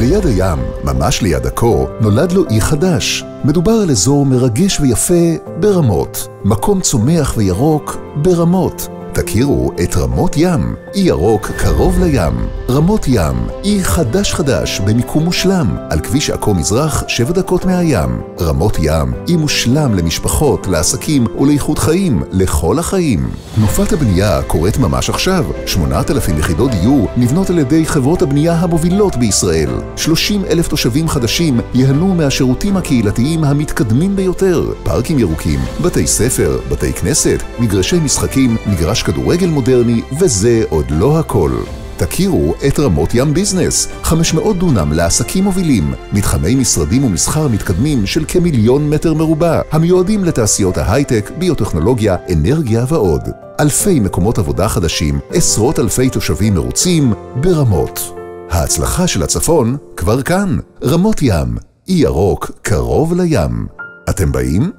ליד הים, ממש ליד עכו, נולד לו אי חדש. מדובר על אזור מרגש ויפה ברמות. מקום צומח וירוק ברמות. תכירו את רמות ים, אי ירוק קרוב לים. רמות ים, אי חדש במיקום מושלם, על כביש עכו מזרח 7 דקות מהים. רמות ים, אי מושלם למשפחות, לעסקים ולאיכות חיים, לכל החיים. תנופת הבנייה קורית ממש עכשיו. 8,000 יחידות דיור נבנות על ידי חברות הבנייה המובילות בישראל. 30,000 תושבים חדשים יהנו מהשירותים הקהילתיים המתקדמים ביותר. פארקים ירוקים, בתי ספר, בתי כנסת, מגרשי משחקים, מגרש כדורגל מודרני, וזה עוד לא הכל. תכירו את רמות ים ביזנס, 500 דונם לעסקים מובילים, מתחמי משרדים ומסחר מתקדמים של כמיליון מטר מרובע, המיועדים לתעשיות ההייטק, ביוטכנולוגיה, אנרגיה ועוד. אלפי מקומות עבודה חדשים, עשרות אלפי תושבים מרוצים ברמות. ההצלחה של הצפון כבר כאן. רמות ים, אי ירוק קרוב לים. אתם באים?